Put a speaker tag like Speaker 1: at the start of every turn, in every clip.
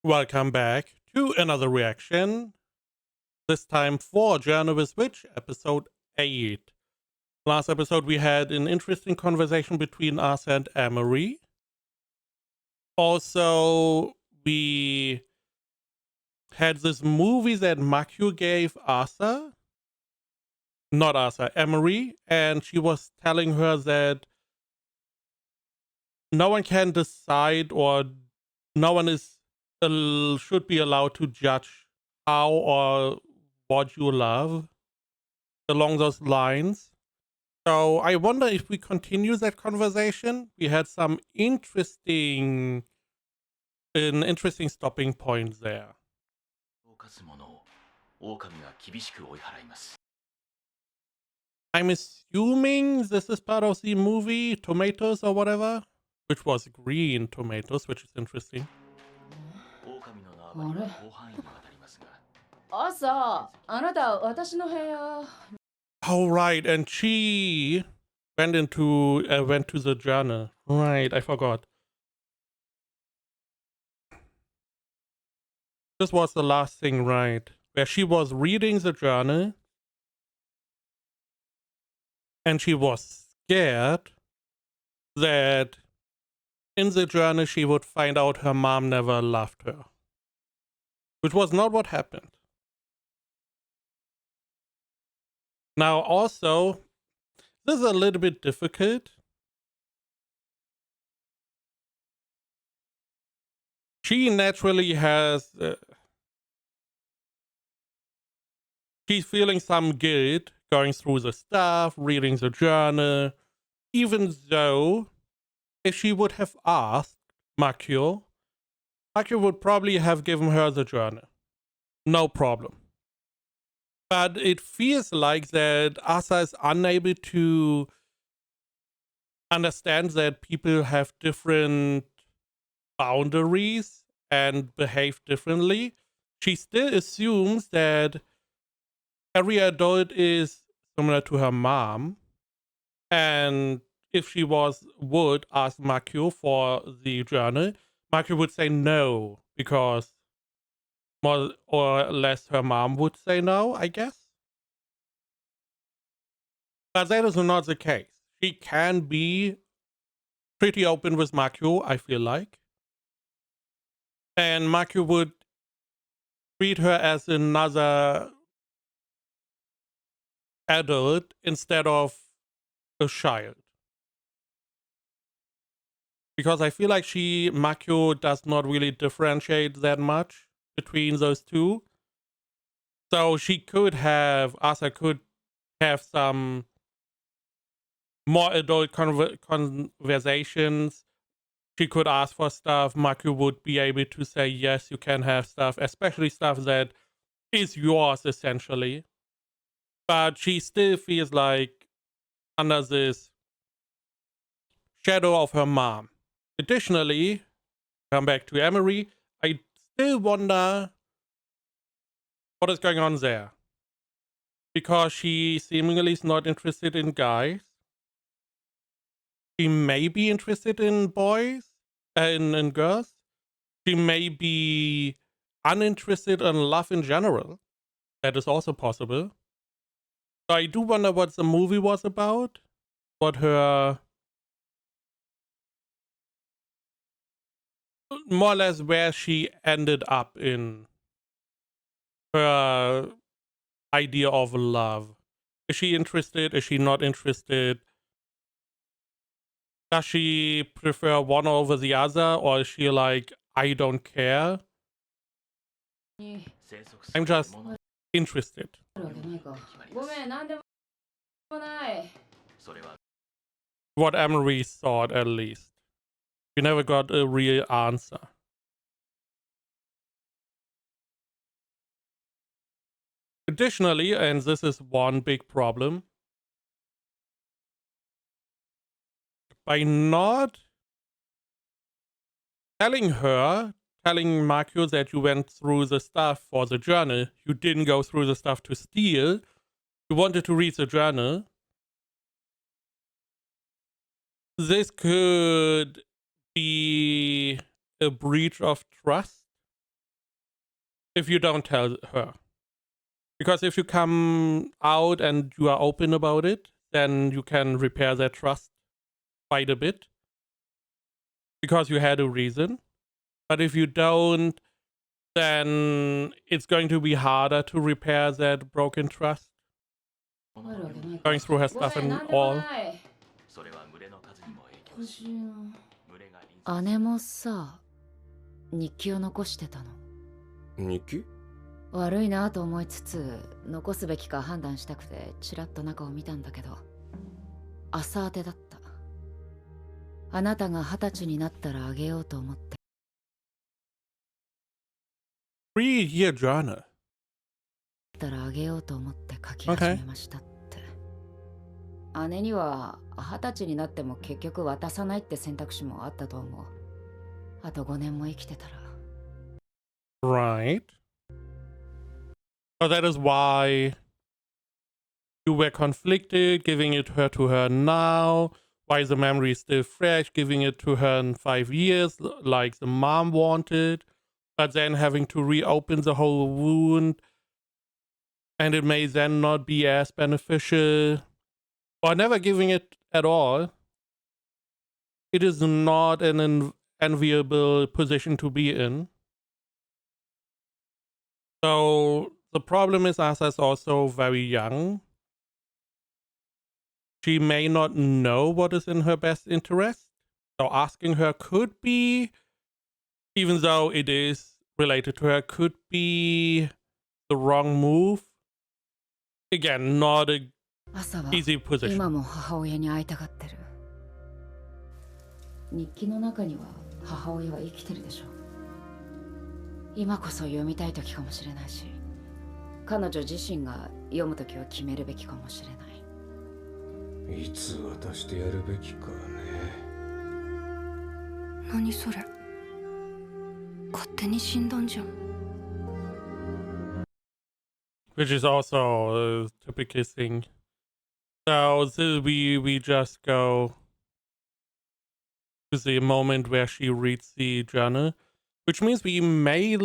Speaker 1: Welcome back to another reaction. This time for Journey with Witch, episode 8. Last episode, we had an interesting conversation between Asa and Emery. Also, we had this movie that Makyu gave Asa. Not Asa, Emery. And she was telling her that no one can decide or no one should be allowed to judge how or what you love along those lines. So I wonder if we continue that conversation. We had some interesting stopping points there. I'm assuming this is part of the movie Tomatoes or whatever, which was green tomatoes, which is interesting. Oh right, and she went to the journal. Right, I forgot. This was the last thing, right? Where she was reading the journal and she was scared that in the journal she would find out her mom never loved her. Which was not what happened. Now also, this is a little bit difficult. She naturally has... she's feeling some guilt going through the stuff, reading the journal, even though if she would have asked Makyu would probably have given her the journal. No problem. But it feels like that Asa is unable to understand that people have different boundaries and behave differently. She still assumes that every adult is similar to her mom. And if she would ask Makyu for the journal, Makyu would say no, because more or less her mom would say no, I guess. But that is not the case. She can be pretty open with Makyu, I feel like. And Makyu would treat her as another adult instead of a child. Because I feel like Makyu does not really differentiate that much between those two. So Asa could have some more adult conversations. She could ask for stuff. Makyu would be able to say, yes, you can have stuff, especially stuff that is yours, essentially. But she still feels like under this shadow of her mom. Additionally, come back to Emery, I still wonder what is going on there. Because she seemingly is not interested in guys. She may be interested in boys, in girls. She may be uninterested in love in general. That is also possible. So I do wonder what the movie was about. What her... more or less where she ended up in her idea of love. Is she interested? Is she not interested? Does she prefer one over the other, or is she like, I don't care? I'm just interested. What Emery thought, at least. We never got a real answer. Additionally, and this is one big problem, by not telling Makyu that you went through the stuff for the journal, you didn't go through the stuff to steal, you wanted to read the journal, this could be a breach of trust if you don't tell her. Because if you come out and you are open about it, then you can repair their trust quite a bit. Because you had a reason. But if you don't, then it's going to be harder to repair that broken trust. Going through her stuff and all.
Speaker 2: それは群れの数にも影響し、群れが
Speaker 3: 姉もさ、日記を残してたの。
Speaker 4: 日記？
Speaker 3: 悪いなと思いつつ、残すべきか判断したくてちらっと中を見たんだけど、朝当てだった。あなたが20歳になったらあげようと思って。
Speaker 1: 3-year journal.
Speaker 3: たらあげようと思って書き始めましたって。姉には20歳になっても結局渡さないって選択肢もあったと思う。あと5年も生きてたら。
Speaker 1: Right. So that is why you were conflicted, giving it to her now. Why the memory is still fresh, giving it to her in 5 years, like the mom wanted, but then having to reopen the whole wound, and it may then not be as beneficial. Or never giving it at all. It is not an enviable position to be in. So the problem is Asa is also very young. She may not know what is in her best interest. So asking her could be, even though it is related to her, could be the wrong move. Again, not a easy position.
Speaker 3: 今も母親に会いたがってる。日記の中には母親は生きてるでしょ。今こそ読みたい時かもしれないし、彼女自身が読む時を決めるべきかもしれない。
Speaker 4: いつ渡してやるべきかね。
Speaker 5: 何それ？勝手に死んだんじゃん。
Speaker 1: Which is also a typical thing. So we just go to the moment where she reads the journal, which means we may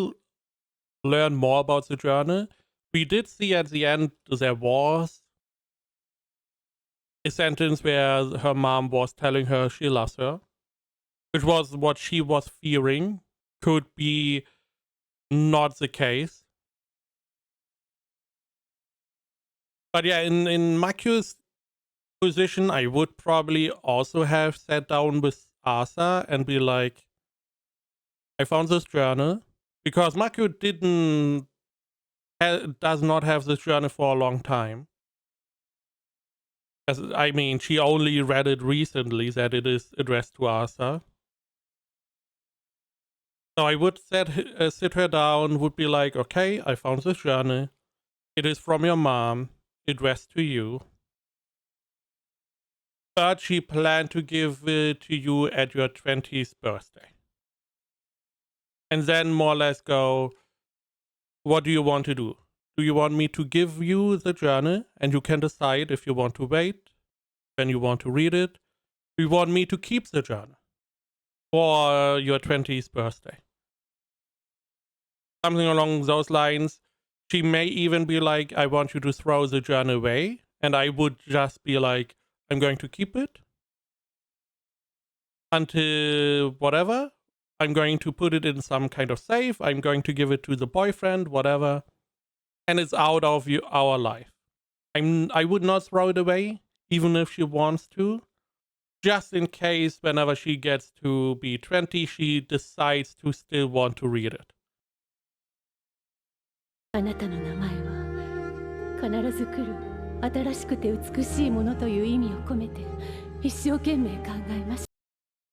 Speaker 1: learn more about the journal. We did see at the end there was a sentence where her mom was telling her she loves her, which was what she was fearing could be not the case. But yeah, in Makyu's position, I would probably also have sat down with Asa and be like, I found this journal, because Makyu does not have this journal for a long time. As, I mean, she only read it recently that it is addressed to Asa. So I would sit her down, would be like, okay, I found this journal. It is from your mom, addressed to you. But she planned to give it to you at your 20th birthday. And then more or less go, what do you want to do? Do you want me to give you the journal and you can decide if you want to wait, when you want to read it? Do you want me to keep the journal for your 20th birthday? Something along those lines. She may even be like, I want you to throw the journal away. And I would just be like, I'm going to keep it until whatever. I'm going to put it in some kind of safe. I'm going to give it to the boyfriend, whatever. And it's out of our life. I would not throw it away, even if she wants to. Just in case whenever she gets to be 20, she decides to still want to read it.
Speaker 5: あなたの名前は必ず来る新しくて美しいものという意味を込めて一生懸命考えました。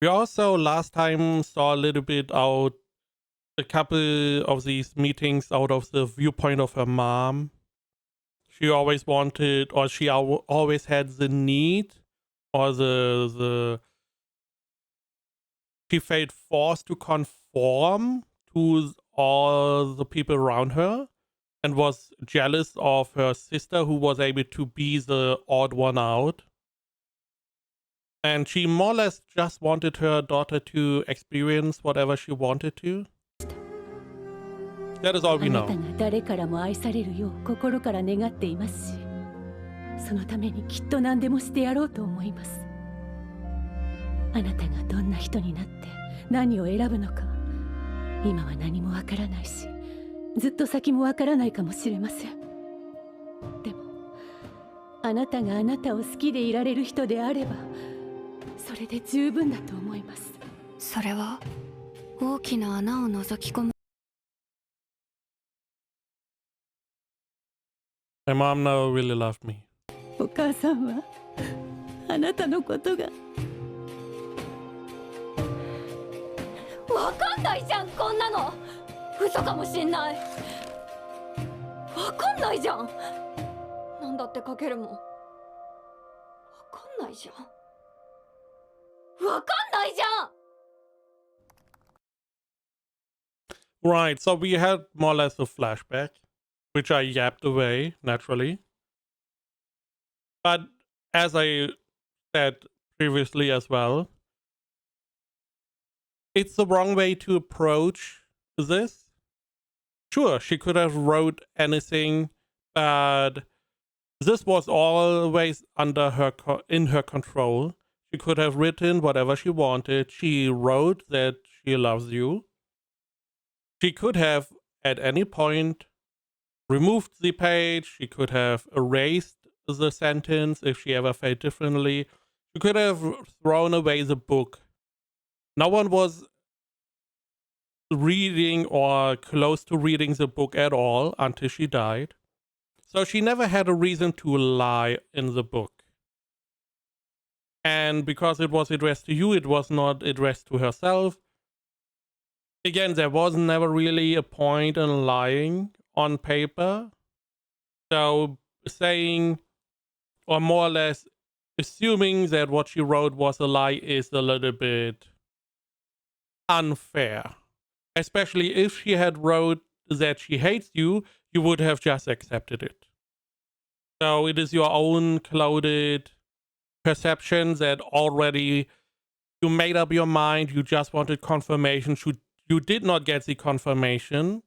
Speaker 1: We also last time saw a little bit out a couple of these meetings out of the viewpoint of her mom. She always wanted, or she always had the need, or she felt forced to conform to all the people around her, and was jealous of her sister who was able to be the odd one out. And she more or less just wanted her daughter to experience whatever she wanted to. That is all
Speaker 5: あ
Speaker 1: we
Speaker 5: なた
Speaker 1: know.
Speaker 5: が誰からも愛されるよう心から願っていますし、そのためにきっと何でもしてやろうと思います。あなたがどんな人になって何を選ぶのか今は何もわからないし、ずっと先もわからないかもしれません。でもあなたがあなたを好きでいられる人であればそれで十分だと思います。
Speaker 6: それは大きな穴を覗き込む
Speaker 1: My mom now really loved me.
Speaker 5: お母さんはあなたのことがわかんないじゃん、こんなの嘘かもしんない。わかんないじゃん。なんだってかけるもん。わかんないじゃん。わかんないじゃん。
Speaker 1: Right, so we had more or less a flashback, which I yapped away, naturally. But as I said previously as well, it's the wrong way to approach this. Sure, she could have wrote anything, but this was always under her in her control. She could have written whatever she wanted. She wrote that she loves you. She could have, at any point, removed the page. She could have erased the sentence if she ever felt differently. She could have thrown away the book. No one was reading or close to reading the book at all until she died. So she never had a reason to lie in the book. And because it was addressed to you, it was not addressed to herself. Again, there was never really a point in lying on paper. So saying, or more or less assuming that what she wrote was a lie is a little bit unfair. Especially if she had wrote that she hates you, you would have just accepted it. So it is your own clouded perception that already you made up your mind, you just wanted confirmation. You did not get the confirmation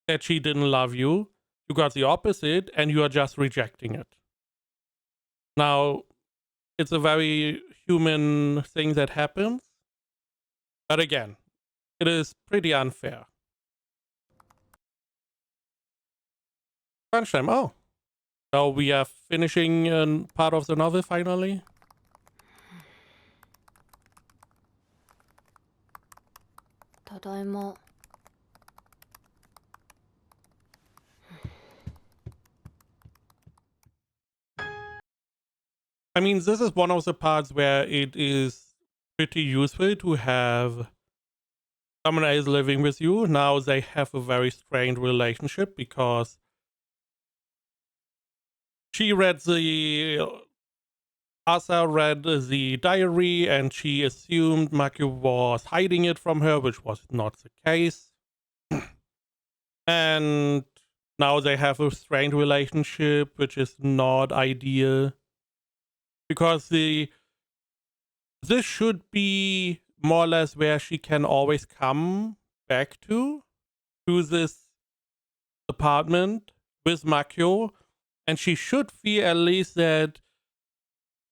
Speaker 1: that she didn't love you. You got the opposite and you are just rejecting it. Now, it's a very human thing that happens. But again, it is pretty unfair. Crunch time. Oh. So we are finishing part of the novel finally.
Speaker 6: ただいま
Speaker 1: I mean, this is one of the parts where it is pretty useful to have someone else living with you. Now they have a very strained relationship because Asa read the diary and she assumed Makio was hiding it from her, which was not the case. And now they have a strained relationship, which is not ideal. Because this should be more or less where she can always come back to this apartment with Makio. And she should feel at least that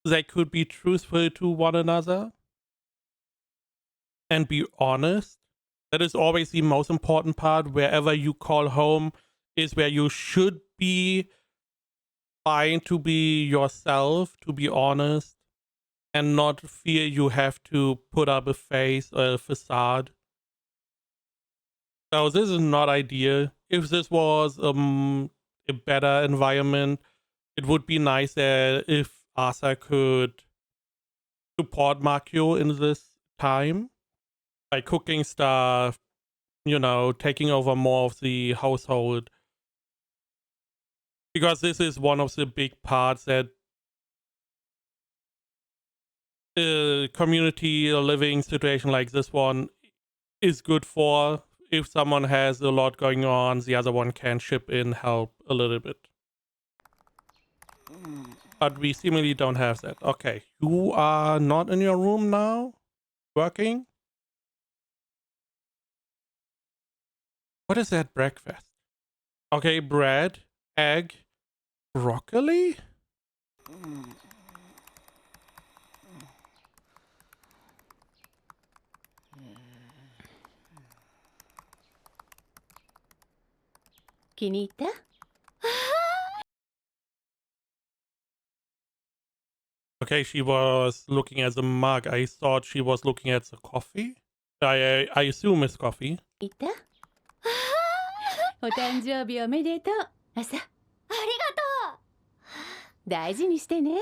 Speaker 1: they could be truthful to one another and be honest. That is always the most important part. Wherever you call home is where you should be trying to be yourself, to be honest, and not feel you have to put up a face or a facade. So this is not ideal. If this was a better environment, it would be nice if Asa could support Makio in this time by cooking stuff, taking over more of the household. Because this is one of the big parts that a community, a living situation like this one is good for. If someone has a lot going on, the other one can chip in, help a little bit. But we seemingly don't have that. Okay, you are not in your room now? Working? What is that breakfast? Okay, bread, egg, broccoli? Okay, she was looking at the mug. I thought she was looking at the coffee. I assume it's coffee.
Speaker 5: いたお誕生日おめでとう朝ありがとう大事にしてね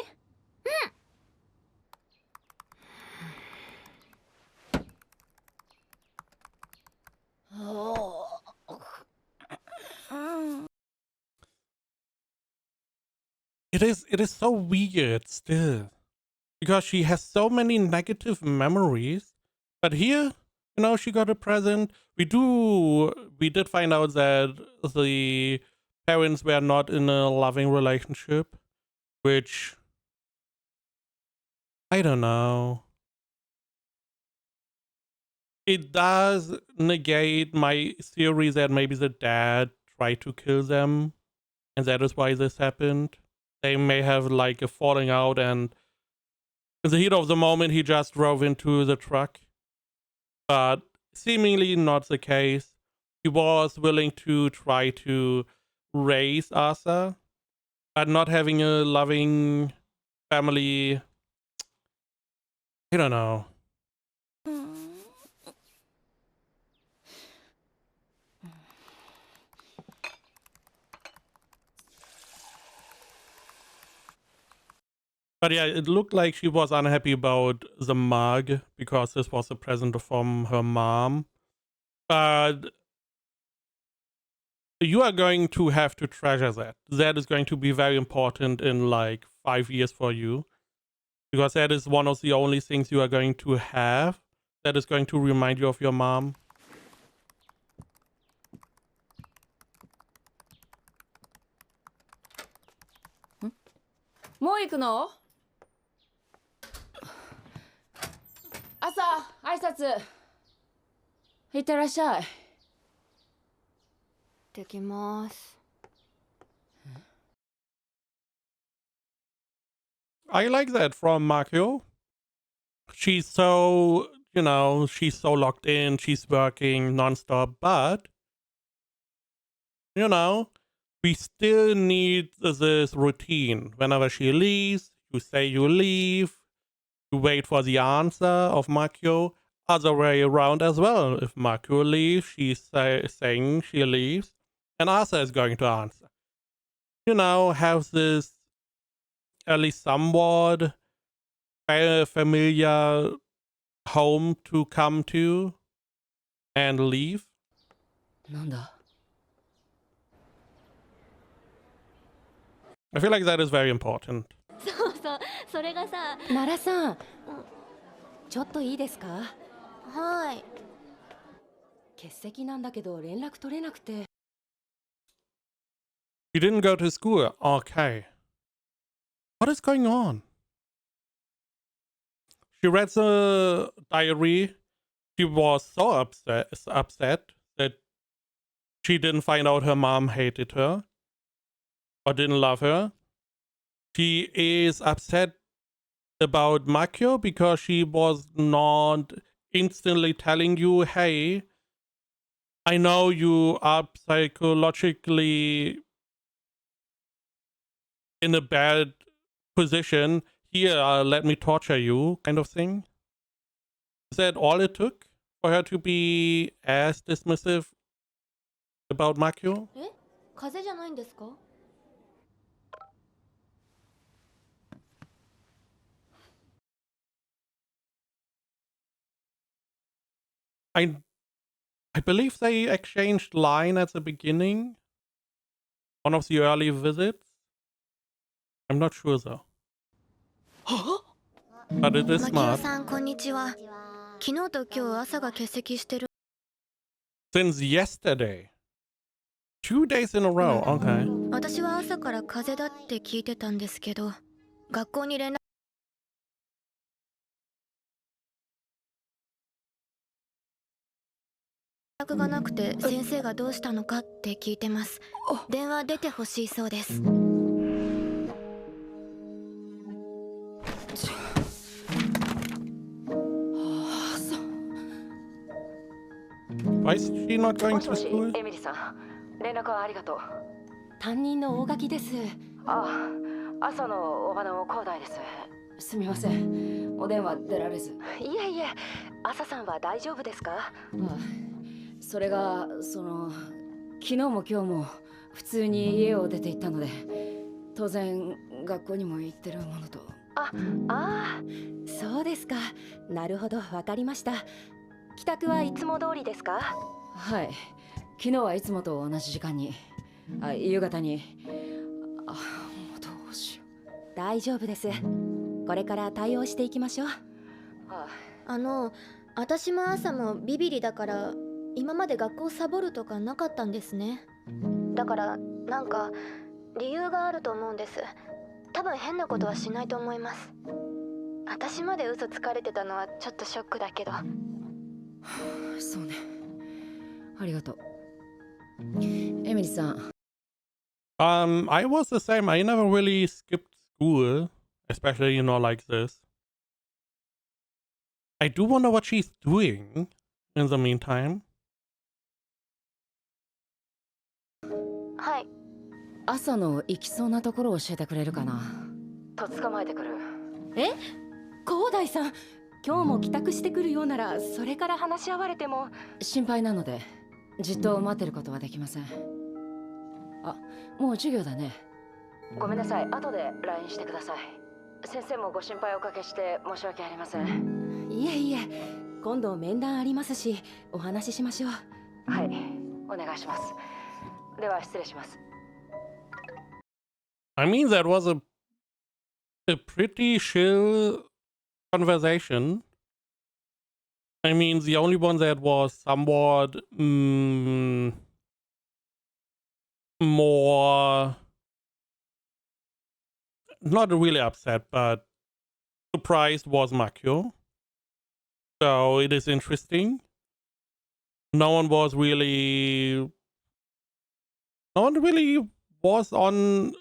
Speaker 1: It is so weird still. Because she has so many negative memories. But here, you know, she got a present. We did find out that the parents were not in a loving relationship, which I don't know. It does negate my theory that maybe the dad tried to kill them, and that is why this happened. They may have like a falling out, and in the heat of the moment, he just drove into the truck. But seemingly not the case. He was willing to try to raise Asa, but not having a loving family. I don't know. But yeah, it looked like she was unhappy about the mug because this was a present from her mom. But you are going to have to treasure that. That is going to be very important in like 5 years for you. Because that is one of the only things you are going to have that is going to remind you of your mom.
Speaker 3: Mo朝挨拶いってらっしゃい
Speaker 6: できます
Speaker 1: I like that from Makio. She's so, you know, she's so locked in, she's working nonstop, but, you know, we still need this routine. Whenever she leaves, you say you leave, you wait for the answer of Makio. Other way around as well. If Makio leaves, she's saying she leaves, and Asa is going to answer. You know, have this at least somewhat familiar home to come to and leave.
Speaker 3: なんだ
Speaker 1: I feel like that is very important.
Speaker 5: そうそうそれがさ
Speaker 3: 奈良さんちょっといいですか
Speaker 6: はい
Speaker 3: 欠席なんだけど連絡取れなくて
Speaker 1: You didn't go to school. Okay. What is going on? She read the diary. She was so upset that she didn't find out her mom hated her or didn't love her. She is upset about Makio because she was not instantly telling you, hey, I know you are psychologically in a bad position. Here, let me torture you, kind of thing. Is that all it took for her to be as dismissive about Makio?
Speaker 6: え風邪じゃないんですか
Speaker 1: I believe they exchanged line at the beginning. One of the early visits. I'm not sure though. But it is
Speaker 6: マキオ
Speaker 1: smart.
Speaker 6: さんこんにちは昨日と今日朝が欠席してる
Speaker 1: Since yesterday. 2 days in a row. Okay.
Speaker 6: 私は朝から風邪だって聞いてたんですけど学校に連絡絡がなくて先生がどうしたのかって聞いてます。電話出てほしいそうです。
Speaker 1: Why is she not going
Speaker 3: もし
Speaker 1: to
Speaker 3: もし
Speaker 1: school?
Speaker 3: エミリさん、連絡はありがとう。
Speaker 5: 担任の大垣です。
Speaker 3: ああ、朝のおばの広大です。すみません、お電話出られず。
Speaker 5: いえいえ、朝さんは大丈夫ですか？
Speaker 3: ああ、それが昨日も今日も普通に家を出て行ったので、当然学校にも行ってるものと。
Speaker 5: ああ、そうですか。なるほど、わかりました。帰宅はいつも通りですか？
Speaker 3: はい、昨日はいつもと同じ時間に、夕方に。もうどうしよう。
Speaker 5: 大丈夫です。これから対応していきましょう。
Speaker 6: 私も朝もビビリだから今まで学校サボるとかなかったんですね。だからなんか理由があると思うんです。多分変なことはしないと思います。私まで嘘つかれてたのはちょっとショックだけど。
Speaker 3: そうね、ありがとう。エミリさん。
Speaker 1: I was the same. I never really skipped school, especially, like this. I do wonder what she's doing in the meantime.
Speaker 6: はい。
Speaker 3: 朝の行きそうなところを教えてくれるかな。と捕まえてくる。
Speaker 5: え？広大さん、今日も帰宅してくるようならそれから話し合われても。
Speaker 3: 心配なのでじっと待ってることはできません。あ、もう授業だね。ごめんなさい、後で LINE してください。先生もご心配おかけして申し訳ありません。
Speaker 5: いえいえ、今度面談ありますしお話ししましょう。
Speaker 3: はい、お願いします。では失礼します。
Speaker 1: I mean, that was a pretty chill conversation. I mean, the only one that was somewhat more, not really upset, but surprised was Makio. So it is interesting. No one really was on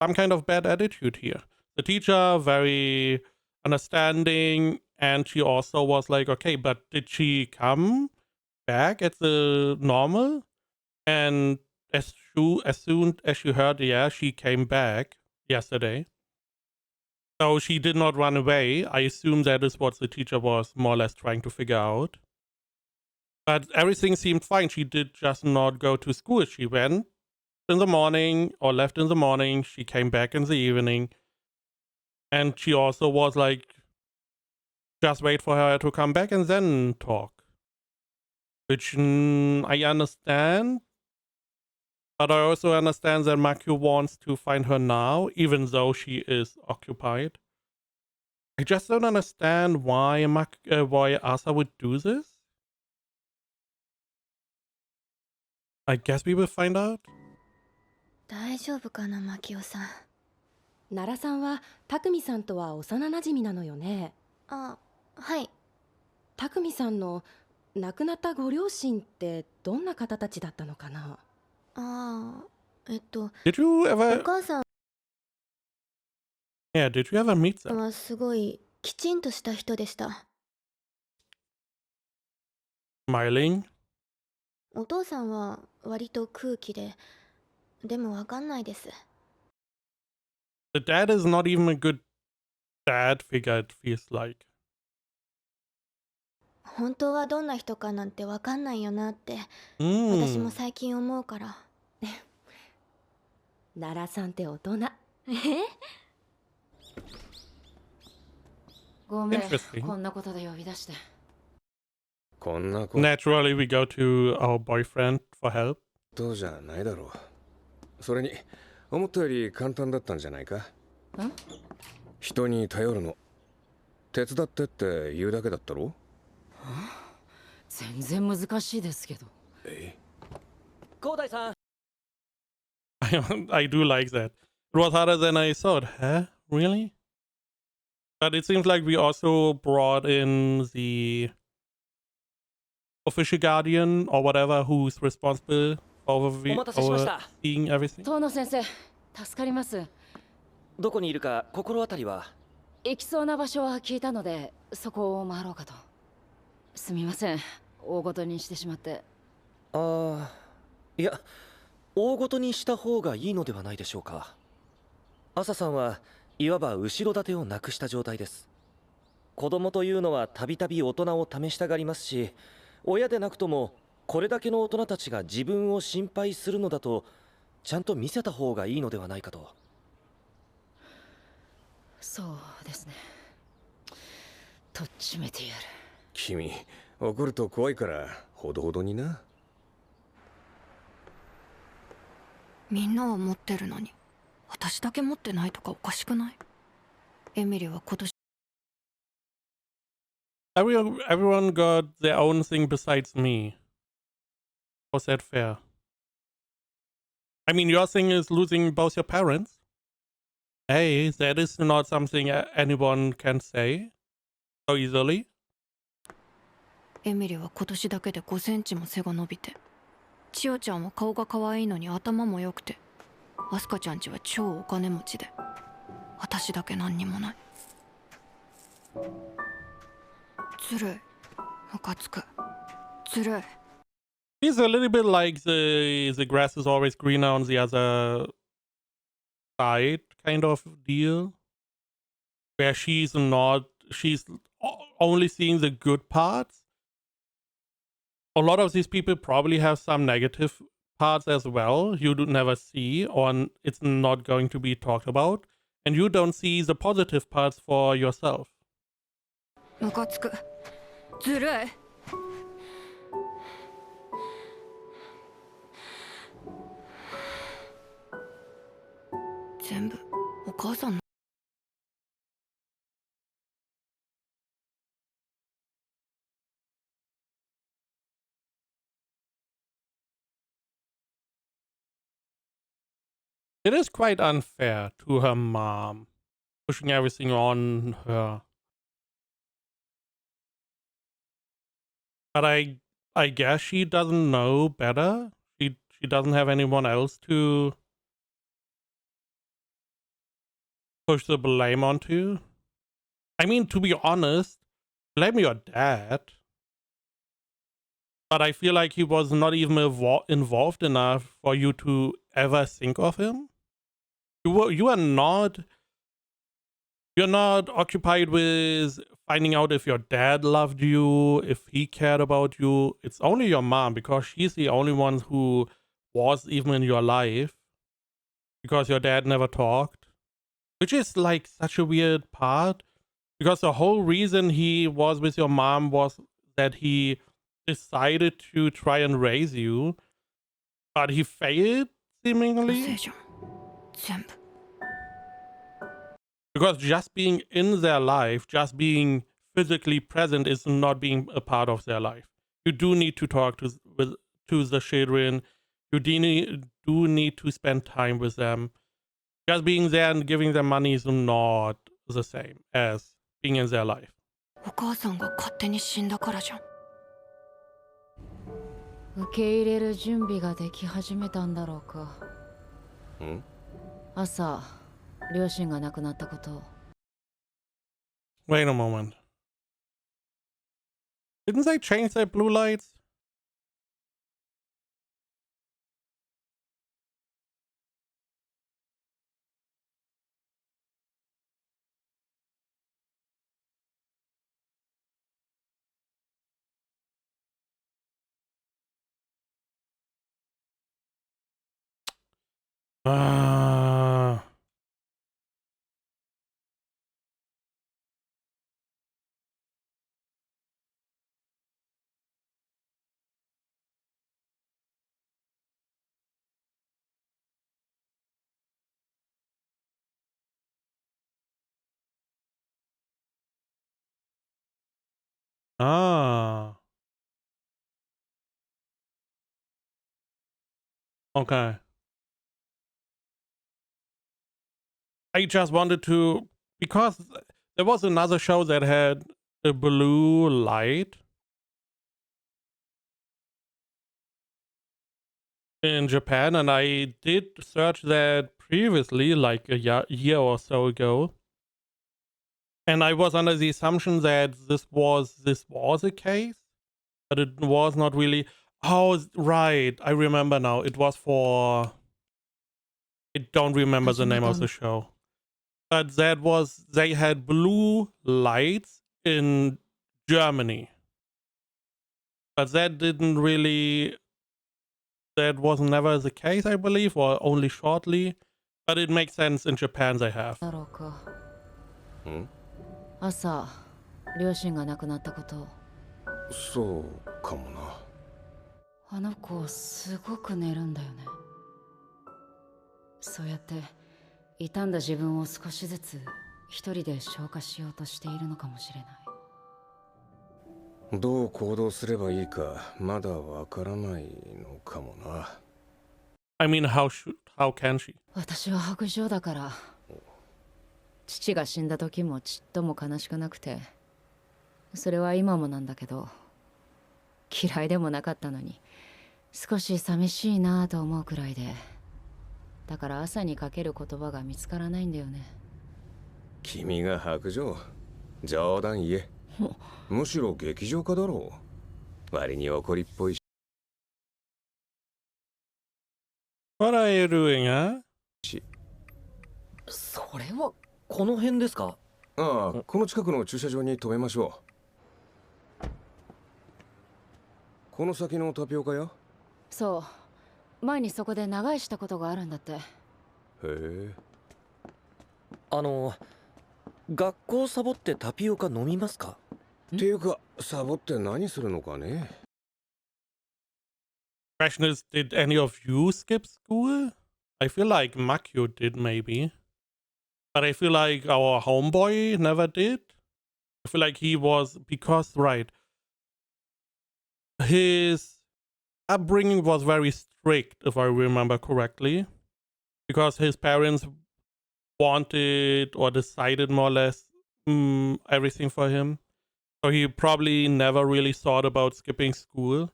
Speaker 1: some kind of bad attitude here. The teacher, very understanding, and she also was like, okay, but did she come back at the normal? And as soon as she heard, yeah, she came back yesterday. So she did not run away. I assume that is what the teacher was more or less trying to figure out. But everything seemed fine. She did just not go to school. She went in the morning or left in the morning. She came back in the evening. And she also was like, just wait for her to come back and then talk. Which I understand. But I also understand that Makio wants to find her now, even though she is occupied. I just don't understand why Asa would do this. I guess we will find out.
Speaker 6: 大丈夫かな、マキオさん。
Speaker 5: 奈良さんは匠さんとは幼なじみなのよね。
Speaker 6: あ、はい。
Speaker 5: 匠さんの亡くなったご両親ってどんな方たちだったのかな。
Speaker 1: Did you
Speaker 6: お
Speaker 1: ever?
Speaker 6: 母さん
Speaker 1: Yeah, did you ever meet them?
Speaker 6: はすごいきちんとした人でした。
Speaker 1: Smiling.
Speaker 6: お父さんは割と空気で、でもわかんないです。
Speaker 1: The dad is not even a good dad figure, it feels like.
Speaker 6: 本当はどんな人かなんてわかんないよなって、私も
Speaker 1: Mm.
Speaker 6: 最近思うから。
Speaker 5: 奈良さんって大人。
Speaker 3: ごめん、
Speaker 1: Interesting.
Speaker 3: こんなことで呼び出して。
Speaker 4: こんなこ
Speaker 1: Naturally, we go to our boyfriend for help.
Speaker 4: とじゃないだろう。それに思ったより簡単だったんじゃないか。
Speaker 3: ん？
Speaker 4: 人に頼るの手伝ってって言うだけだったろ。
Speaker 3: 全然難しいですけど。
Speaker 7: 広大さん、
Speaker 1: I do like that. It was harder than I thought. Huh? Really? But it seems like we also brought in the official guardian or whatever who's responsible for
Speaker 7: お待たせしました
Speaker 1: overseeing everything.
Speaker 3: 遠野先生助かります。
Speaker 7: どこにいるか心当たりは？
Speaker 3: 行きそうな場所は聞いたのでそこを回ろうかと。すみません、大ごとにしてしまって。
Speaker 7: ああ、いや、大ごとにした方がいいのではないでしょうか。朝さんはいわば後ろ盾をなくした状態です。子供というのはたびたび大人を試したがりますし、親でなくともこれだけの大人たちが自分を心配するのだとちゃんと見せた方がいいのではないかと。
Speaker 3: そうですね。とっちめてやる。
Speaker 4: 君怒ると怖いからほどほどにな。
Speaker 8: みんなは持ってるのに私だけ持ってないとかおかしくない？エミリは今年
Speaker 1: Everyone got their own thing besides me. Was that fair? I mean, your thing is losing both your parents. Hey, that is not something anyone can say so easily.
Speaker 8: エミリは今年だけで5センチも背が伸びて、千代ちゃんは顔が可愛いのに頭も良くて、アスカちゃんちは超お金持ちで、私だけ何にもない。ずるい、ムカつく、ずるい。
Speaker 1: He's a little bit like the grass is always greener on the other side kind of deal, where she's only seeing the good parts. A lot of these people probably have some negative parts as well you do never see, or it's not going to be talked about, and you don't see the positive parts for yourself.
Speaker 8: ムカつく、ずるい。全部お母さんの。
Speaker 1: It is quite unfair to her mom, pushing everything on her. But I guess she doesn't know better. She doesn't have anyone else to push the blame onto. I mean, to be honest, blame your dad. But I feel like he was not even involved enough for you to ever think of him. You're not occupied with finding out if your dad loved you, if he cared about you. It's only your mom, because she's the only one who was even in your life, because your dad never talked, which is like such a weird part, because the whole reason he was with your mom was that he decided to try and raise you, but he failed seemingly. Because just being in their life, just being physically present is not being a part of their life. You do need to talk to the children. You do need to spend time with them. Just being there and giving them money is not the same as being in their life.
Speaker 8: お母さんが勝手に死んだからじゃん。
Speaker 3: 受け入れる準備ができ始めたんだろうか。朝、両親が亡くなったことを。
Speaker 1: Wait a moment. Didn't they change their blue lights? Ah. Okay. I just wanted to, because there was another show that had a blue light, in Japan, and I did search that previously, like a year or so ago. And I was under the assumption that this was a case, but it was not really. Oh, right, I remember now. It was for. I don't remember the name of the show, but that was they had blue lights in Germany, but that didn't really. That was never the case, I believe, or only shortly. But it makes sense in Japan they have.
Speaker 3: だろうか。
Speaker 4: ん？
Speaker 3: 朝、両親が亡くなったこと。
Speaker 4: そうかもな。
Speaker 3: あの子、すごく寝るんだよね。そうやって傷んだ自分を少しずつ一人で消化しようとしているのかもしれない。
Speaker 4: どう行動すればいいかまだわからないのかもな。
Speaker 1: I mean, how can she?
Speaker 3: 私は白状だから。父が死んだ時もちっとも悲しくなくて、それは今もなんだけど、嫌いでもなかったのに少し寂しいなぁと思うくらいで、だから朝にかける言葉が見つからないんだよね。
Speaker 4: 君が白状？冗談言え。むしろ劇場家だろう。割に怒りっぽいし。
Speaker 1: What are you doing, huh?
Speaker 7: それはこの辺ですか？
Speaker 4: ああ、この近くの駐車場に止めましょう。この先のタピオカ屋？
Speaker 3: そう、前にそこで長居したことがあるんだって。へ
Speaker 4: え。
Speaker 7: 学校サボってタピオカ飲みますか？
Speaker 4: っていうか、サボって何するのかね。
Speaker 1: Question is, did any of you skip school? I feel like Makio did, maybe. But I feel like our homeboy never did. I feel like he was, because, right, his upbringing was very strict, if I remember correctly. Because his parents wanted or decided more or less everything for him. So he probably never really thought about skipping school.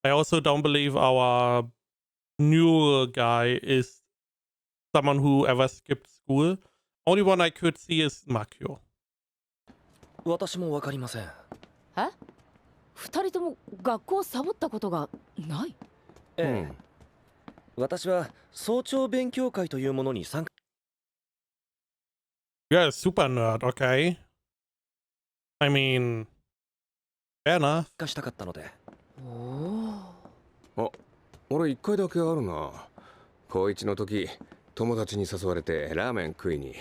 Speaker 1: I also don't believe our new guy is someone who ever skipped school. Only one I could see is Makio.
Speaker 7: 私もわかりません。
Speaker 3: え？二人とも学校サボったことがない？
Speaker 7: ええ。私は早朝勉強会というものに参加。
Speaker 1: You're a super nerd, okay? I mean, fair enough.
Speaker 7: したかったので。
Speaker 4: あ、俺一回だけあるな。高一の時、友達に誘われてラーメン食いに。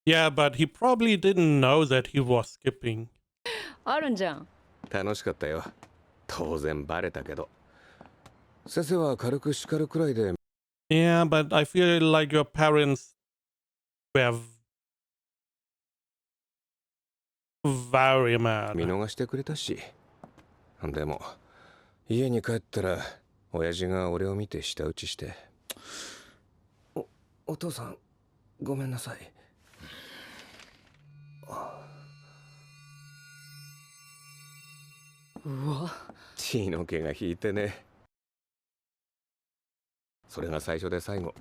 Speaker 1: Yeah, but he probably didn't know that he was skipping.
Speaker 3: あるんじゃん。
Speaker 4: 楽しかったよ。当然バレたけど。先生は軽く叱るくらいで。
Speaker 1: Yeah, but I feel like your parents were very mad.
Speaker 4: 見逃してくれたし。でも、家に帰ったら、親父が俺を見て舌打ちして。お父さん、ごめんなさい。
Speaker 3: うわ。
Speaker 4: 血の気が引いてね。それが最初で最後。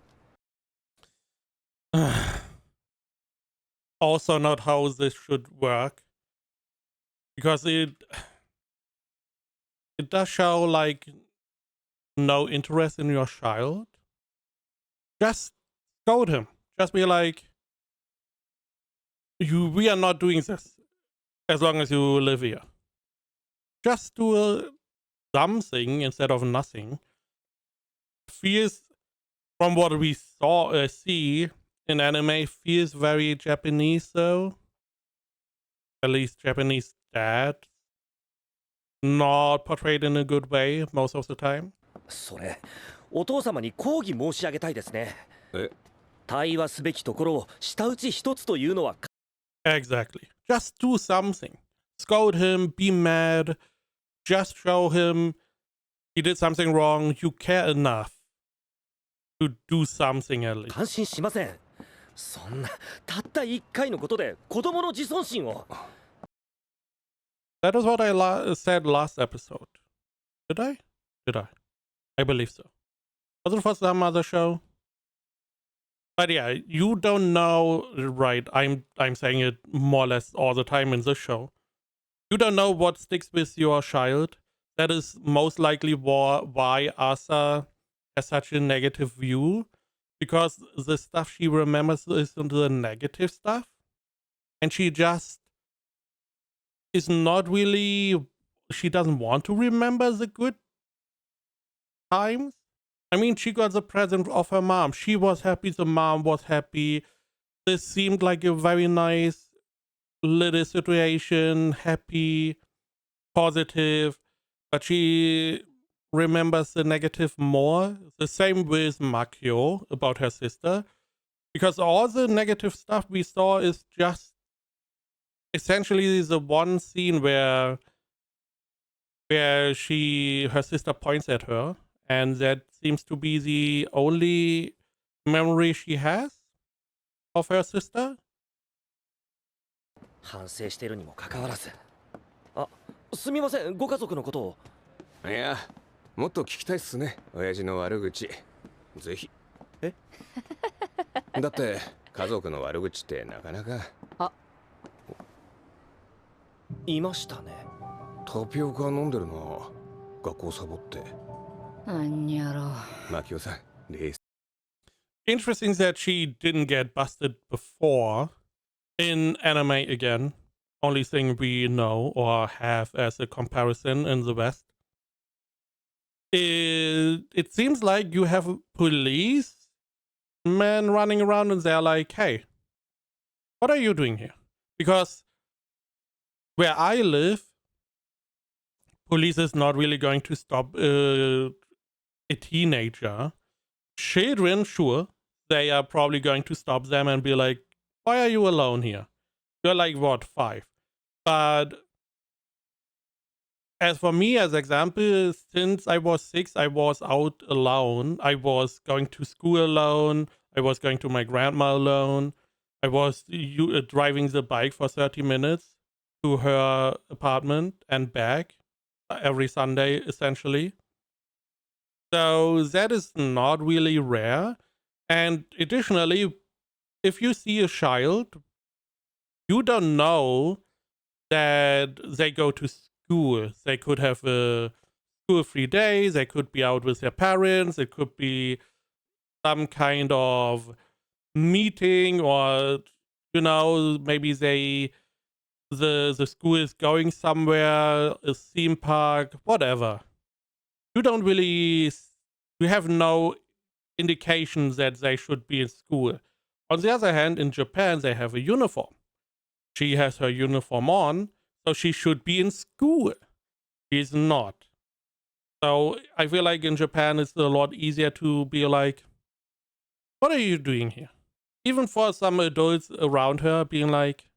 Speaker 1: Also not how this should work. Because it does show like no interest in your child. Just scold him. Just be like, we are not doing this as long as you live here. Just do something instead of nothing. Feels, from what we see in anime, feels very Japanese though. At least Japanese dad. Not portrayed in a good way most of the time.
Speaker 7: それ、お父様に抗議申し上げたいですね。
Speaker 4: え？
Speaker 7: 対話すべきところを舌打ち一つというのは。
Speaker 1: Exactly. Just do something. Scold him, be mad. Just show him he did something wrong. You care enough to do something at least.
Speaker 7: 感心しません。そんな、たった一回のことで子供の自尊心を。
Speaker 1: That is what I said last episode. Did I? Did I? I believe so. Was it for some other show? But yeah, you don't know, right? I'm saying it more or less all the time in this show. You don't know what sticks with your child. That is most likely why Asa has such a negative view, because the stuff she remembers is the negative stuff, and she just is not really. She doesn't want to remember the good times. I mean, she got the present of her mom. She was happy. The mom was happy. This seemed like a very nice little situation, happy, positive. But she remembers the negative more. The same with Makio about her sister. Because all the negative stuff we saw is just essentially the one scene where her sister points at her. And that seems to be the only memory she has of her sister.
Speaker 7: 反省しているにもかかわらず。あ、すみません、ご家族のことを。
Speaker 4: いや、もっと聞きたいっすね、親父の悪口。ぜひ。
Speaker 7: え？
Speaker 4: だって家族の悪口ってなかなか。
Speaker 3: あ、
Speaker 7: いましたね。
Speaker 4: タピオカ飲んでるな。学校サボって。
Speaker 3: なんやろ。
Speaker 4: マキオさん、冷静。
Speaker 1: Interesting that she didn't get busted before in anime again. Only thing we know or have as a comparison in the West. It seems like you have police men running around and they're like, hey, what are you doing here? Because where I live, police is not really going to stop a teenager. Children, sure, they are probably going to stop them and be like, why are you alone here? You're like, what, 5? But as for me, as example, since I was 6, I was out alone. I was going to school alone. I was going to my grandma alone. I was driving the bike for 30 minutes to her apartment and back every Sunday, essentially. So that is not really rare. And additionally, if you see a child, you don't know that they go to school. They could have a school-free day. They could be out with their parents. It could be some kind of meeting, or maybe the school is going somewhere, a theme park, whatever. You have no indications that they should be in school. On the other hand, in Japan, they have a uniform. She has her uniform on, so she should be in school. She's not. So I feel like in Japan, it's a lot easier to be like, what are you doing here? Even for some adults around her being like,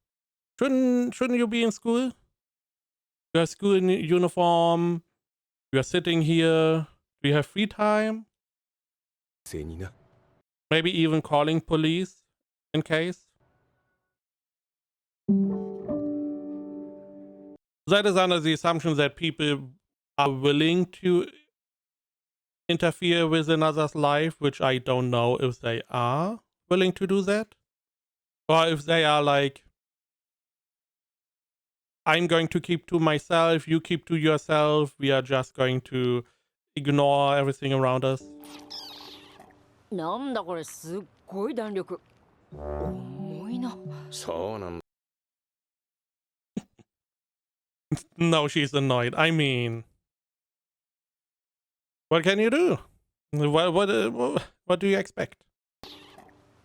Speaker 1: shouldn't you be in school? You have school in uniform. You are sitting here. Do you have free time? Maybe even calling police in case. That is under the assumption that people are willing to interfere with another's life, which I don't know if they are willing to do that. Or if they are like, I'm going to keep to myself, you keep to yourself, we are just going to ignore everything around us.
Speaker 3: なんだこれ、すっごい弾力。重いな。
Speaker 4: そうなんだ。
Speaker 1: No, she's annoyed. I mean, what can you do? What do you expect?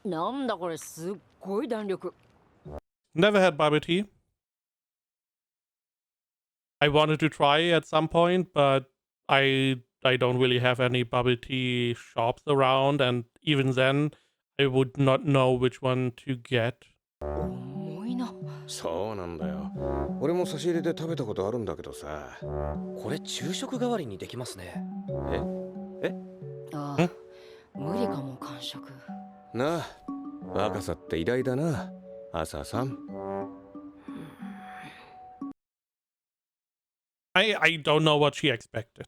Speaker 3: なんだこれ、すっごい弾力。
Speaker 1: Never had bubble tea. I wanted to try at some point, but I don't really have any bubble tea shops around, and even then, I would not know which one to get.
Speaker 3: 重いな。
Speaker 4: そうなんだよ。俺も差し入れで食べたことあるんだけどさ。
Speaker 7: これ昼食代わりにできますね。
Speaker 3: ああ、無理かも、完食。
Speaker 4: なあ、若さって偉大だな、朝さん。
Speaker 1: I don't know what she expected.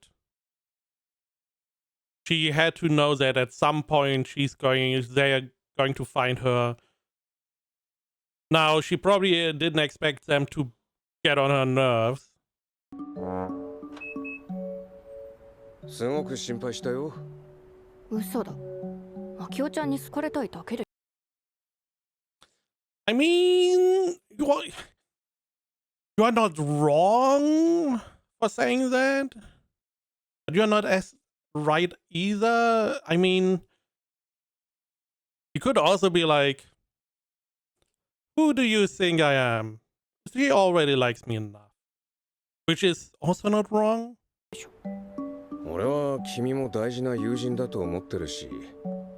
Speaker 1: she had to know that at some point they're going to find her. Now, she probably didn't expect them to get on her nerves.
Speaker 4: すごく心配したよ。
Speaker 8: 嘘だ。マキオちゃんに好かれたいだけで。
Speaker 1: I mean, you are not wrong for saying that. But you're not as right either. I mean, you could also be like, who do you think I am? She already likes me enough. Which is also not wrong.
Speaker 4: 俺は君も大事な友人だと思ってるし、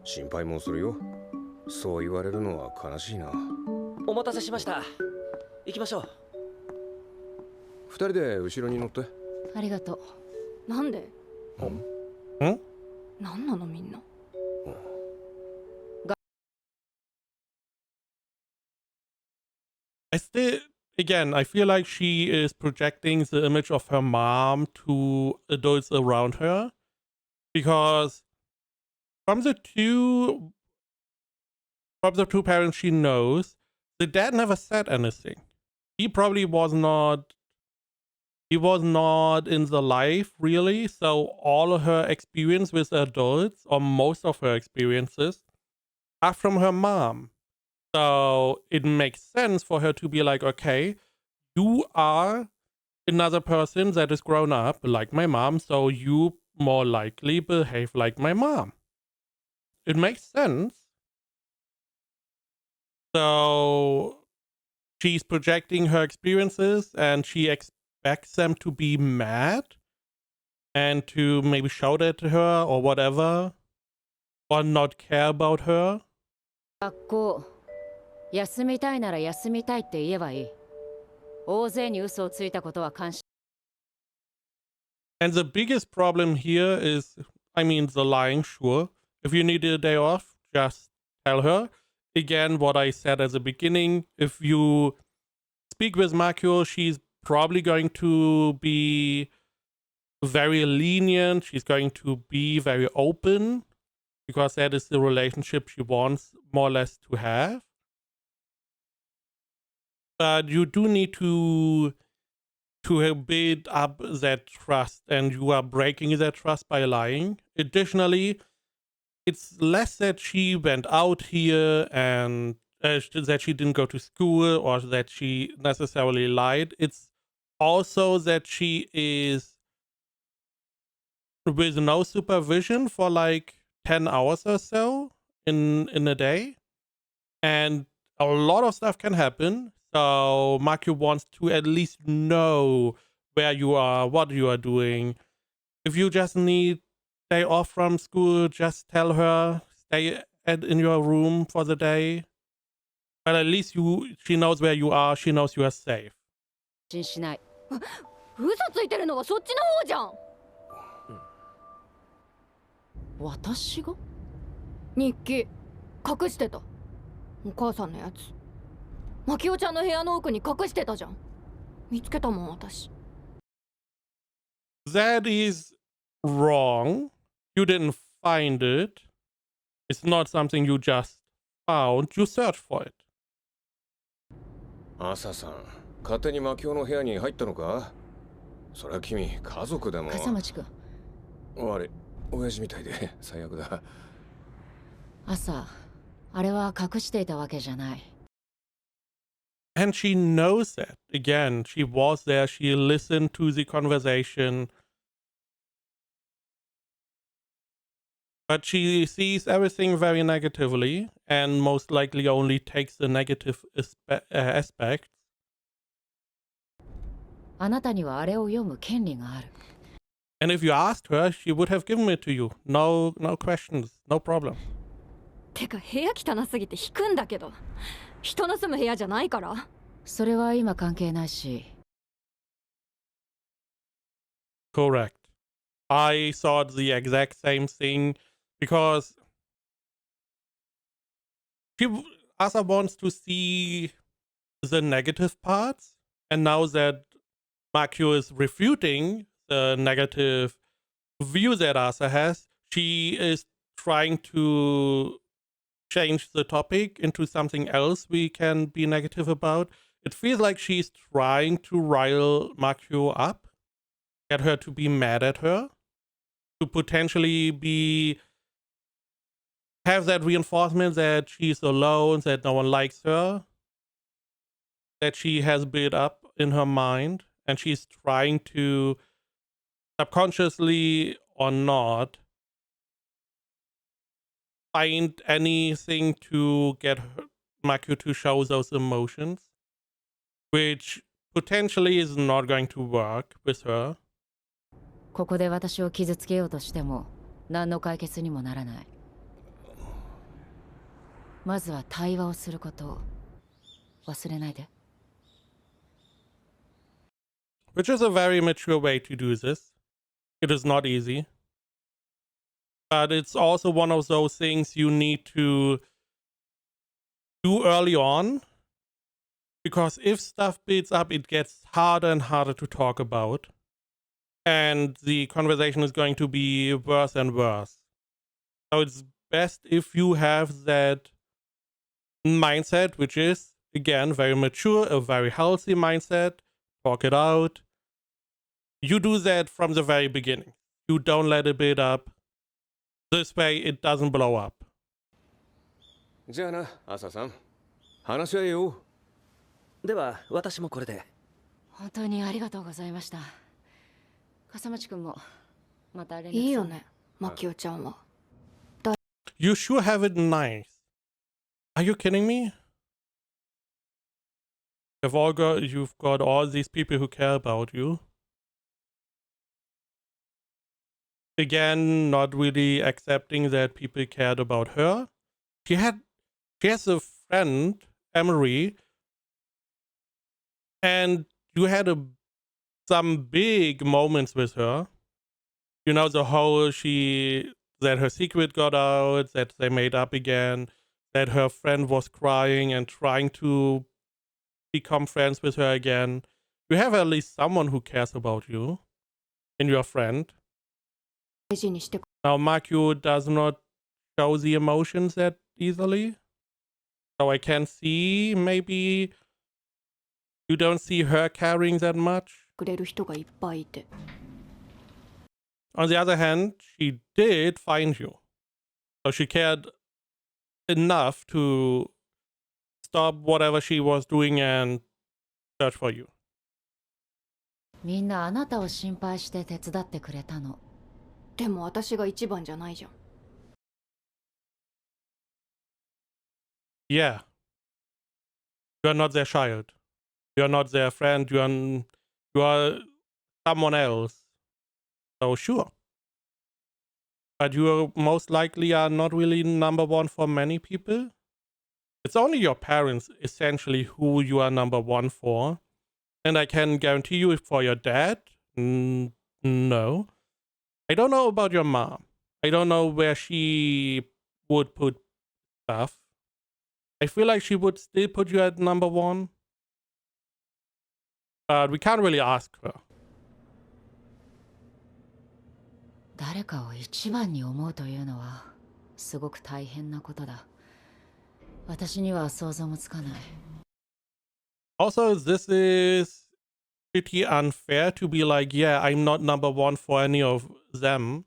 Speaker 4: 心配もするよ。そう言われるのは悲しいな。
Speaker 7: お待たせしました。行きましょう。
Speaker 4: 二人で後ろに乗って。
Speaker 3: ありがとう。
Speaker 8: なんで？
Speaker 1: ん？
Speaker 8: なんなのみんな。
Speaker 1: Again, I feel like she is projecting the image of her mom to adults around her. Because from the two parents she knows, the dad never said anything. He probably was not in the life really, so all of her experience with adults, or most of her experiences, are from her mom. So it makes sense for her to be like, okay, you are another person that is grown up like my mom, so you more likely behave like my mom. It makes sense. So she's projecting her experiences and she expects them to be mad and to maybe shout at her or whatever, or not care about her.
Speaker 3: 学校休みたいなら休みたいって言えばいい。大勢に嘘をついたことは感謝。
Speaker 1: And the biggest problem here is, I mean, the lying, sure. If you need a day off, just tell her. Again, what I said at the beginning, if you speak with Makio, she's probably going to be very lenient. She's going to be very open because that is the relationship she wants more or less to have. But you do need to build up that trust, and you are breaking that trust by lying. Additionally, it's less that she went out here and that she didn't go to school or that she necessarily lied. It's also that she is with no supervision for like 10 hours or so in a day. And a lot of stuff can happen. So Makio wants to at least know where you are, what you are doing. If you just need day off from school, just tell her, stay in your room for the day. But at least she knows where you are, she knows you are safe.
Speaker 3: 心しない。
Speaker 8: 嘘ついてるのはそっちの方じゃん。
Speaker 3: 私が？
Speaker 8: 日記隠してた。お母さんのやつ。マキオちゃんの部屋の奥に隠してたじゃん。見つけたもん私。
Speaker 1: That is wrong. You didn't find it. It's not something you just found. You searched for it.
Speaker 4: 朝さん、勝手にマキオの部屋に入ったのか？それは君、家族でも。
Speaker 3: 笠町くん。
Speaker 4: 悪い、親父みたいで最悪だ。
Speaker 3: 朝、あれは隠していたわけじゃない。
Speaker 1: And she knows that. Again, she was there, she listened to the conversation. But she sees everything very negatively and most likely only takes the negative aspects.
Speaker 3: あなたにはあれを読む権利がある。
Speaker 1: And if you asked her, she would have given it to you. No questions, no problem.
Speaker 8: てか部屋汚すぎて引くんだけど。人の住む部屋じゃないから。
Speaker 3: それは今関係ないし。
Speaker 1: Correct. I thought the exact same thing because Asa wants to see the negative parts, and now that Makio is refuting the negative view that Asa has, she is trying to change the topic into something else we can be negative about. It feels like she's trying to rile Makio up, get her to be mad at her, to potentially have that reinforcement that she's alone, that no one likes her, that she has built up in her mind, and she's trying to, subconsciously or not, find anything to get Makio to show those emotions, which potentially is not going to work with her.
Speaker 3: ここで私を傷つけようとしても何の解決にもならない。まずは対話をすることを忘れないで。
Speaker 1: Which is a very mature way to do this. It is not easy. But it's also one of those things you need to do early on. Because if stuff builds up, it gets harder and harder to talk about. And the conversation is going to be worse and worse. So it's best if you have that mindset, which is, again, very mature, a very healthy mindset. Talk it out. You do that from the very beginning. You don't let it build up. This way it doesn't blow up.
Speaker 4: じゃあな、朝さん。話し合えよ。
Speaker 7: では私もこれで。
Speaker 3: 本当にありがとうございました。笠町くんもまた連絡。
Speaker 8: いいよね、マキオちゃんは。
Speaker 1: You sure have it nice. Are you kidding me? You've got all these people who care about you. Again, not really accepting that people cared about her. She has a friend, Emery, and you had some big moments with her. You know, the whole that her secret got out, that they made up again, that her friend was crying and trying to become friends with her again. You have at least someone who cares about you in your friend. Now, Makio does not show the emotions that easily. So I can see maybe you don't see her caring that much.
Speaker 8: くれる人がいっぱいいて。
Speaker 1: On the other hand, she did find you. So she cared enough to stop whatever she was doing and search for you.
Speaker 3: みんなあなたを心配して手伝ってくれたの。
Speaker 8: でも私が一番じゃないじゃん。
Speaker 1: Yeah. You are not their child. You are not their friend. You are someone else. So sure. But you most likely are not really number one for many people. It's only your parents, essentially, who you are number one for. And I can guarantee you for your dad, no. I don't know about your mom. I don't know where she would put stuff. I feel like she would still put you at number one. But we can't really ask her.
Speaker 3: 誰かを一番に思うというのはすごく大変なことだ。私には想像もつかない。
Speaker 1: Also, this is pretty unfair to be like, yeah, I'm not number one for any of them.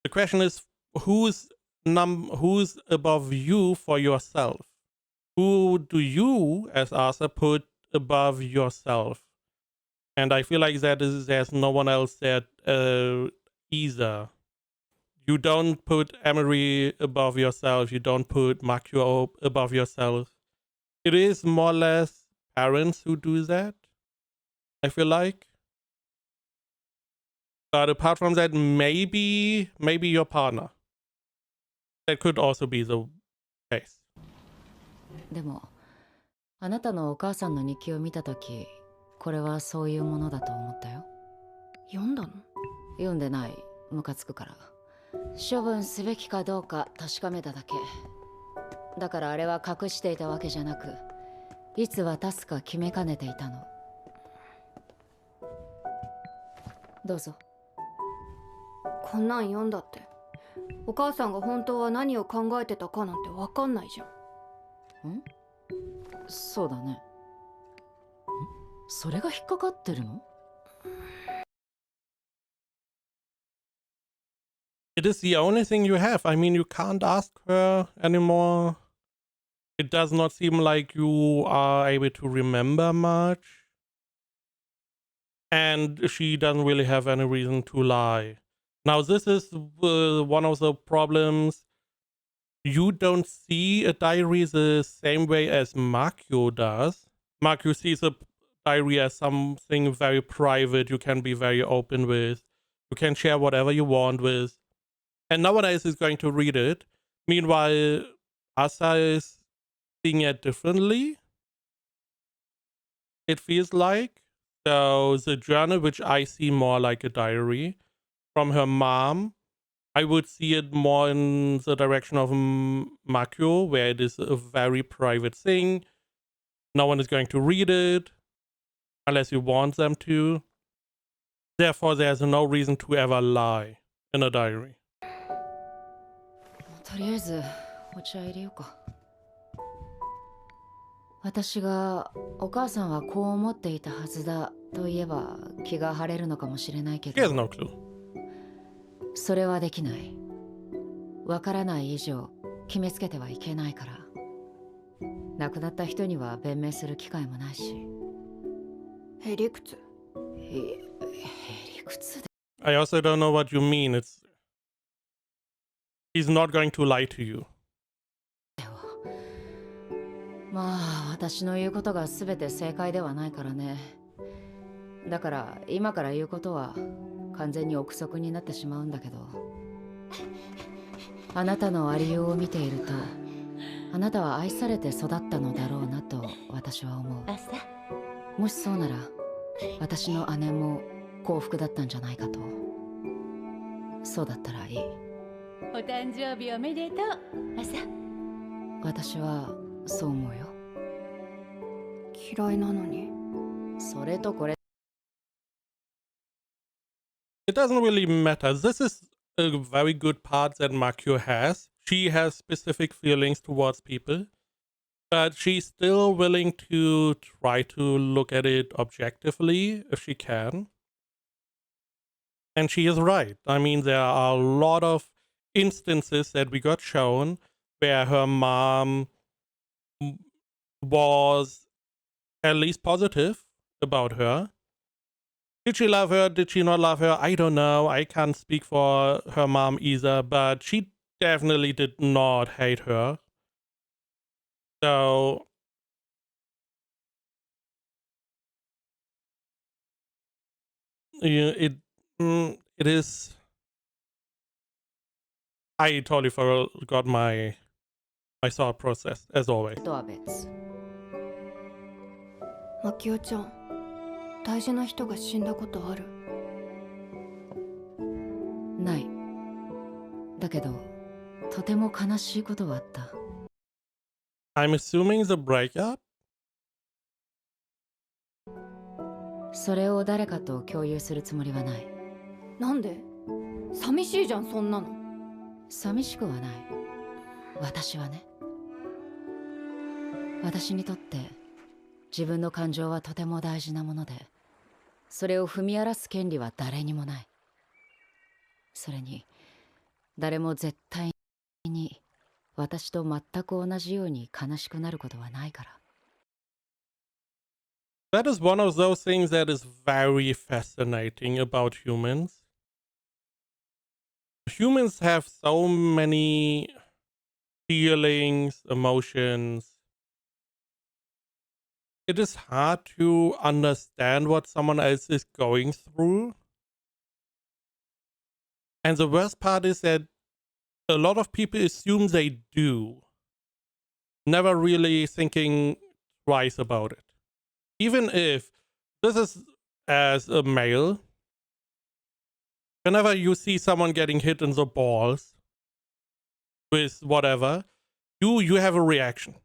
Speaker 1: The question is, who's above you for yourself? Who do you, as Arthur, put above yourself? And I feel like there's no one else that either. You don't put Emery above yourself. You don't put Makio above yourself. It is more or less parents who do that, I feel like. But apart from that, maybe your partner. That could also be the case.
Speaker 3: でも、あなたのお母さんの日記を見たとき、これはそういうものだと思ったよ。
Speaker 8: 読んだの？
Speaker 3: 読んでない。ムカつくから。処分すべきかどうか確かめただけ。だからあれは隠していたわけじゃなく、いつ渡すか決めかねていたの。どうぞ。
Speaker 8: こんなん読んだってお母さんが本当は何を考えてたかなんて分かんないじゃん。
Speaker 3: そうだね。それが引っかかってるの？
Speaker 1: It is the only thing you have. I mean, you can't ask her anymore. It does not seem like you are able to remember much. And she doesn't really have any reason to lie. Now, this is one of the problems. You don't see a diary the same way as Makio does. Makio sees a diary as something very private you can be very open with. You can share whatever you want with. And nowadays is going to read it. Meanwhile, Asa is seeing it differently. It feels like. So the journal, which I see more like a diary from her mom, I would see it more in the direction of Makio, where it is a very private thing. No one is going to read it unless you want them to. Therefore, there's no reason to ever lie in a diary.
Speaker 3: とりあえずお茶入れようか。私がお母さんはこう思っていたはずだと言えば気が晴れるのかもしれないけ
Speaker 1: She has
Speaker 3: ど、
Speaker 1: no clue.
Speaker 3: それはできない。わからない以上決めつけてはいけないから。亡くなった人には弁明する機会もないし。
Speaker 8: へりくつ。
Speaker 3: へりくつで。
Speaker 1: I also don't know what you mean. He's not going to lie to you.
Speaker 3: まあ私の言うことが全て正解ではないからね。だから今から言うことは完全に憶測になってしまうんだけど、あなたのありようを見ていると、あなたは愛されて育ったのだろうなと私は思う。もしそうなら私の姉も幸福だったんじゃないかと。そうだったらいい。
Speaker 5: お誕生日おめでとう、朝。
Speaker 3: 私はそう思うよ。
Speaker 8: 嫌いなのに。
Speaker 3: それとこれ。
Speaker 1: It doesn't really matter. This is a very good part that Makio has. She has specific feelings towards people, but she's still willing to try to look at it objectively if she can. And she is right. I mean, there are a lot of instances that we got shown where her mom was at least positive about her. Did she love her? Did she not love her? I don't know. I can't speak for her mom either, but she definitely did not hate her. So yeah, it is. I totally forgot my thought process as always.
Speaker 3: とは別。
Speaker 8: マキオちゃん、大事な人が死んだことある？
Speaker 3: ない。だけどとても悲しいことはあった。
Speaker 1: I'm assuming the breakup?
Speaker 3: それを誰かと共有するつもりはない。
Speaker 8: なんで？寂しいじゃん、そんなの。
Speaker 3: 寂しくはない。私はね。私にとって自分の感情はとても大事なもので、それを踏み荒らす権利は誰にもない。それに誰も絶対に私と全く同じように悲しくなることはないから。
Speaker 1: That is one of those things that is very fascinating about humans. Humans have so many feelings, emotions. It is hard to understand what someone else is going through. And the worst part is that a lot of people assume they do, never really thinking twice about it. Even if this is as a male, whenever you see someone getting hit in the balls with whatever, you have a reaction.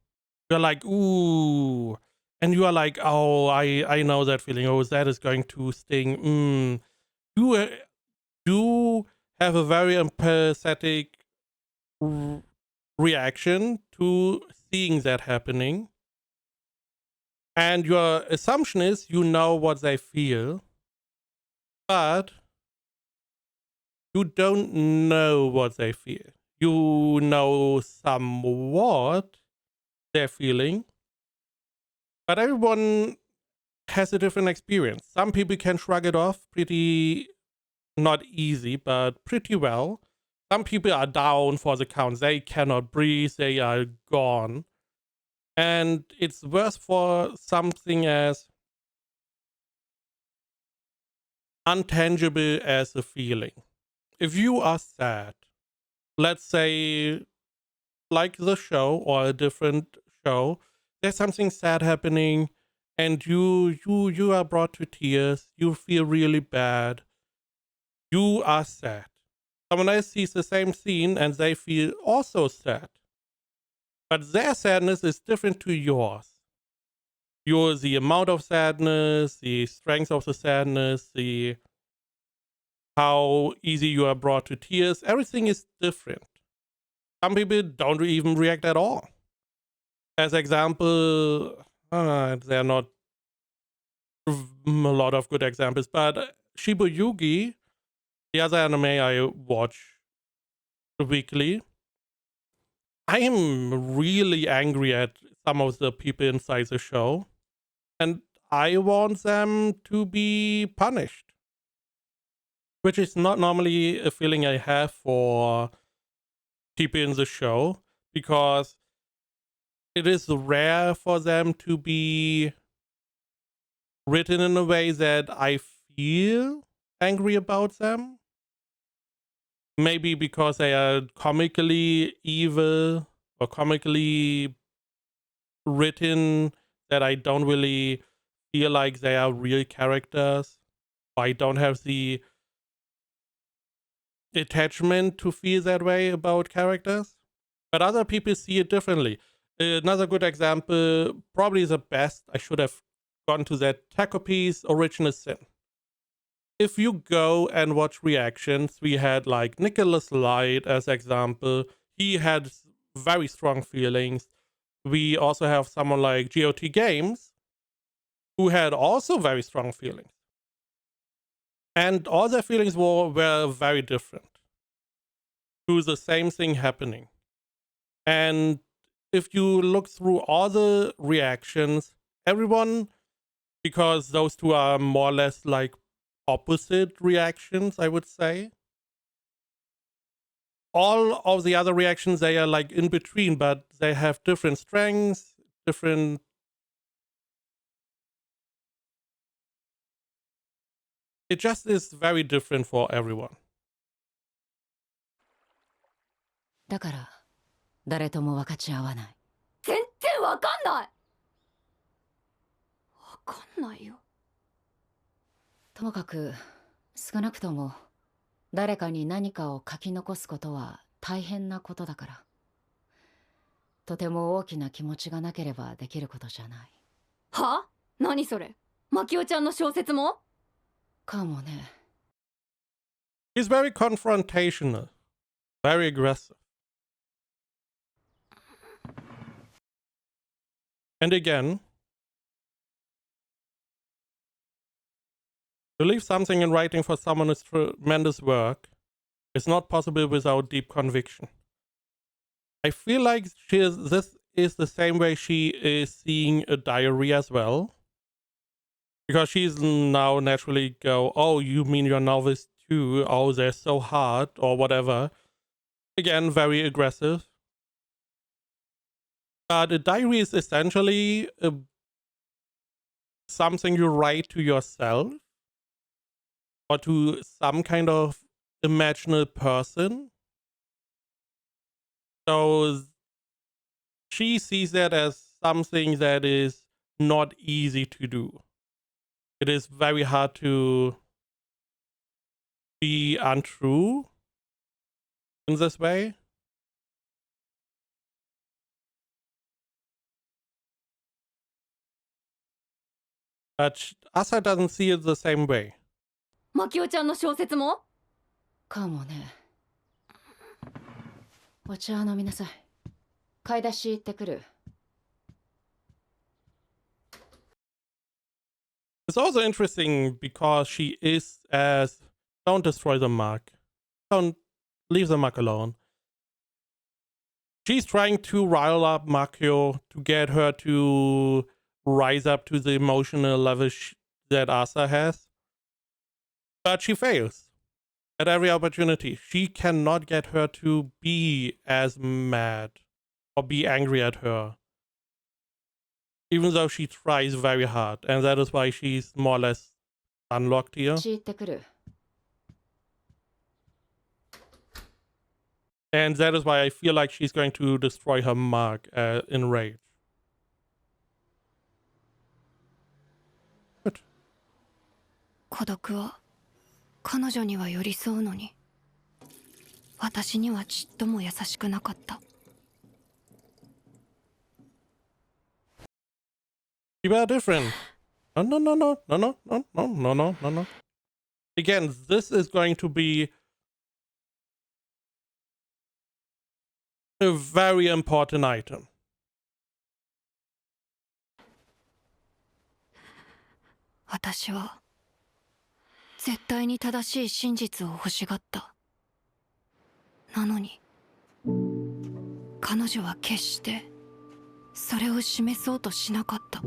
Speaker 1: You're like, ooh. And you are like, oh, I know that feeling. Oh, that is going to sting. You do have a very empathetic reaction to seeing that happening. And your assumption is you know what they feel, but you don't know what they feel. You know somewhat they're feeling, but everyone has a different experience. Some people can shrug it off pretty, not easy, but pretty well. Some people are down for the count. They cannot breathe. They are gone. And it's worse for something as untangible as a feeling. If you are sad, let's say like the show or a different show, there's something sad happening and you are brought to tears, you feel really bad, you are sad. Someone else sees the same scene and they feel also sad. But their sadness is different to yours. The amount of sadness, the strength of the sadness, how easy you are brought to tears, everything is different. Some people don't even react at all. As example, there are not a lot of good examples, but Shibu Yugi, the other anime I watch weekly, I am really angry at some of the people inside the show, and I want them to be punished, which is not normally a feeling I have for people in the show, because it is rare for them to be written in a way that I feel angry about them. Maybe because they are comically evil or comically written that I don't really feel like they are real characters. Or I don't have the attachment to feel that way about characters. But other people see it differently. Another good example, probably the best, I should have gone to that, Taco Piece Original Sin. If you go and watch reactions, we had like Nicholas Light as example. He had very strong feelings. We also have someone like GOT Games, who had also very strong feelings. And all their feelings were very different to the same thing happening. And if you look through all the reactions, everyone, because those two are more or less like opposite reactions, I would say. All of the other reactions, they are like in between, but they have different strengths, different... It just is very different for everyone.
Speaker 3: だから誰とも分かち合わない。
Speaker 8: 全然わかんない。わかんないよ。
Speaker 3: ともかく少なくとも誰かに何かを書き残すことは大変なことだから。とても大きな気持ちがなければできることじゃない。
Speaker 8: は？何それ？マキオちゃんの小説も？
Speaker 3: かもね。
Speaker 1: He's very confrontational, very aggressive. And again, to leave something in writing for someone is tremendous work. It's not possible without deep conviction. I feel like this is the same way she is seeing a diary as well. Because she's now naturally go, oh, you mean your novels too? Oh, they're so hard or whatever. Again, very aggressive. But a diary is essentially something you write to yourself or to some kind of imaginal person. So she sees that as something that is not easy to do. It is very hard to be untrue in this way. But Asa doesn't see it the same way.
Speaker 8: マキオちゃんの小説も？
Speaker 3: かもね。お茶を飲みなさい。買い出し行ってくる。
Speaker 1: It's also interesting because she is as don't destroy the mug. Don't leave the mug alone. She's trying to rile up Makio to get her to rise up to the emotional level that Asa has. But she fails at every opportunity. She cannot get her to be as mad or be angry at her. Even though she tries very hard. And that is why she's more or less unlocked here.
Speaker 3: 行ってくる。
Speaker 1: And that is why I feel like she's going to destroy her mug in rage. Good.
Speaker 8: 孤独は彼女には寄り添うのに私にはちっとも優しくなかった。
Speaker 1: We were different. No. Again, this is going to be a very important item.
Speaker 8: 私は絶対に正しい真実を欲しがった。なのに彼女は決してそれを示そうとしなかった。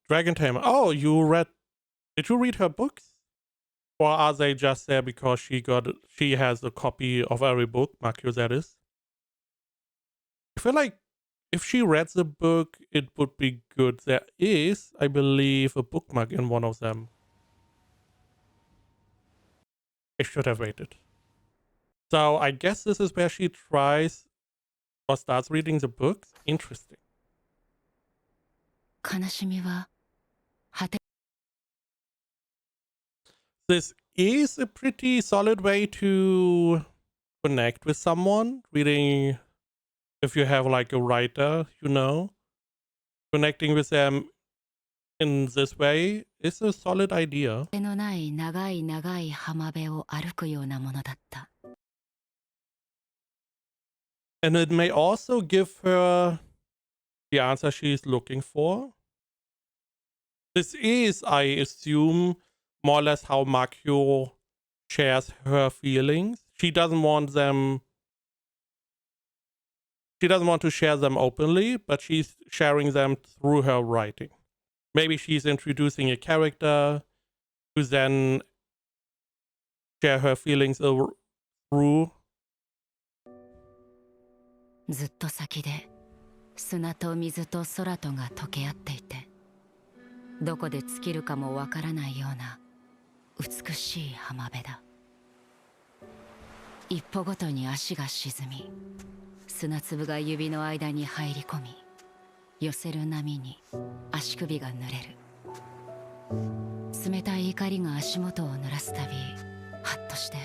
Speaker 1: Dragon Tamer. Oh, did you read her books? Or are they just there because she has a copy of every book, Makio that is? I feel like if she read the book, it would be good. There is, I believe, a bookmark in one of them. I should have waited. So I guess this is where she tries or starts reading the books. Interesting.
Speaker 3: 悲しみは果て
Speaker 1: This is a pretty solid way to connect with someone. Reading, if you have like a writer, connecting with them in this way is a solid idea.
Speaker 3: のない長い長い浜辺を歩くようなものだった。
Speaker 1: And it may also give her the answer she's looking for. This is, I assume, more or less how Makio shares her feelings. She doesn't want to share them openly, but she's sharing them through her writing. Maybe she's introducing a character who then share her feelings through.
Speaker 3: ずっと先で砂と水と空とが溶け合っていて、どこで尽きるかもわからないような美しい浜辺だ。一歩ごとに足が沈み、砂粒が指の間に入り込み、寄せる波に足首が濡れる。冷たい怒りが足元を濡らすたび、ハッとして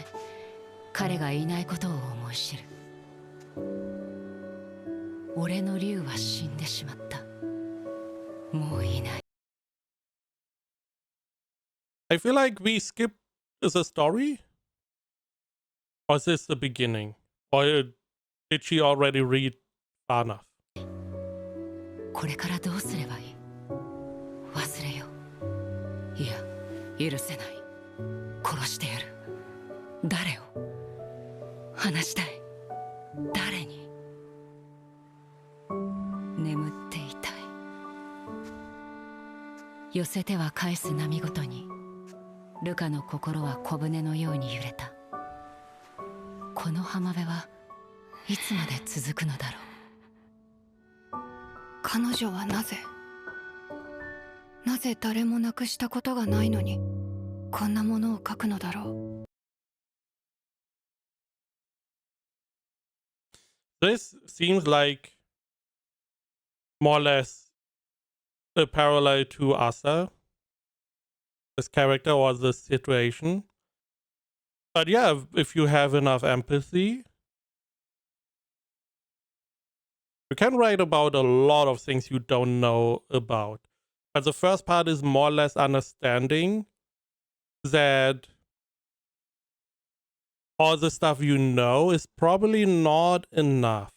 Speaker 3: 彼がいないことを思い知る。俺の竜は死んでしまった。もういない。
Speaker 1: I feel like we skipped the story. Or is this the beginning? Or did she already read far enough?
Speaker 3: これからどうすればいい？忘れよう。いや、許せない。殺してやる。誰を？話したい。誰に？眠っていたい。寄せては返す波ごとにルカの心は小舟のように揺れた。この浜辺はいつまで続くのだろう。
Speaker 8: 彼女はなぜ誰もなくしたことがないのにこんなものを書くのだろう。
Speaker 1: This seems like more or less a parallel to Asa, this character or this situation. But yeah, if you have enough empathy, you can write about a lot of things you don't know about. But the first part is more or less understanding that all the stuff you know is probably not enough.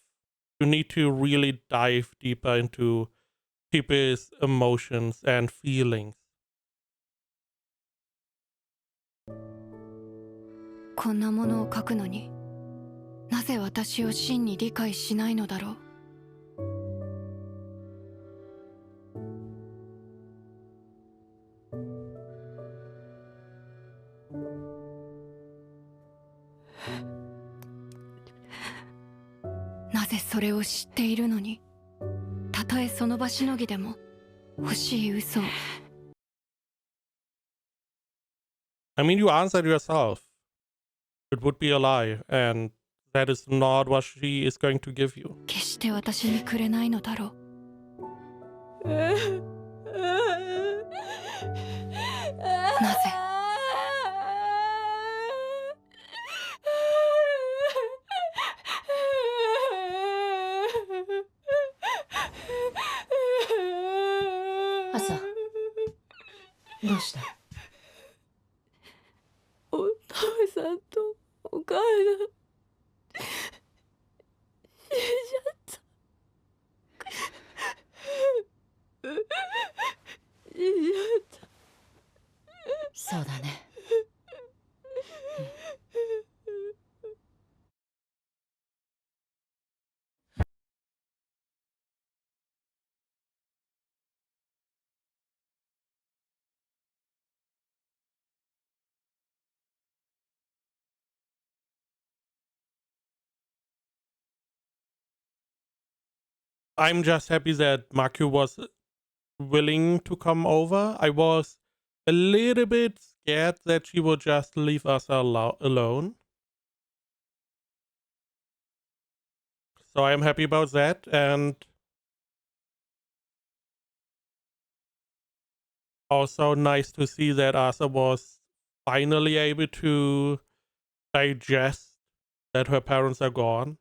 Speaker 1: You need to really dive deeper into people's emotions and feelings.
Speaker 8: こんなものを書くのになぜ私を真に理解しないのだろう。なぜそれを知っているのに、たとえその場しのぎでも欲しい嘘を。
Speaker 1: I mean, you answered yourself. It would be a lie, and that is not what she is going to give you.
Speaker 8: 決して私にくれないのだろう。なぜ
Speaker 3: 朝どうした？
Speaker 5: お父さんとお母さん死んじゃった。死んじゃった。
Speaker 3: そうだね。
Speaker 1: I'm just happy that Maku was willing to come over. I was a little bit scared that she would just leave us alone. So I'm happy about that, and also nice to see that Asa was finally able to digest that her parents are gone.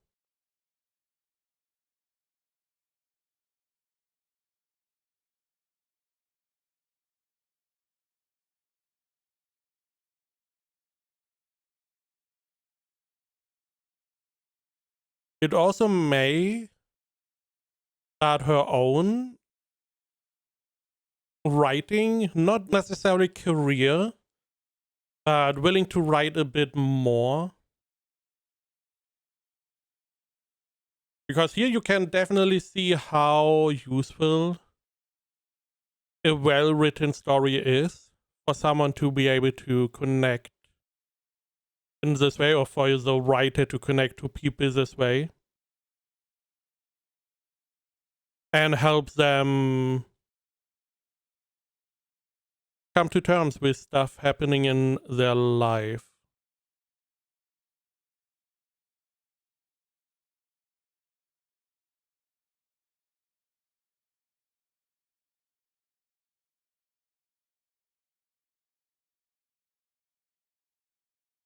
Speaker 1: It also may start her own writing, not necessarily career, but willing to write a bit more. Because here you can definitely see how useful a well-written story is for someone to be able to connect in this way, or for the writer to connect to people this way. And help them come to terms with stuff happening in their life.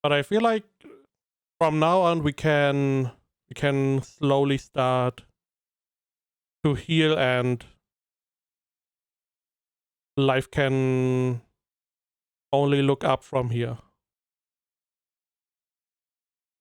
Speaker 1: But I feel like from now on we can slowly start to heal, and life can only look up from here.